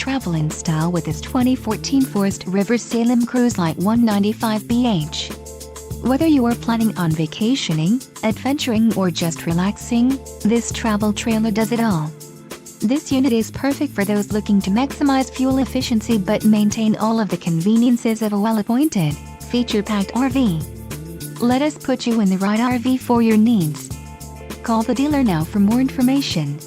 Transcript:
travel in style with this 2014 Forest River Salem Cruise Lite 195BH. Whether you are planning on vacationing, adventuring or just relaxing, this travel trailer does it all. This unit is perfect for those looking to maximize fuel efficiency but maintain all of the conveniences of a well-appointed, feature-packed RV. Let us put you in the right RV for your needs. Call the dealer now for more information.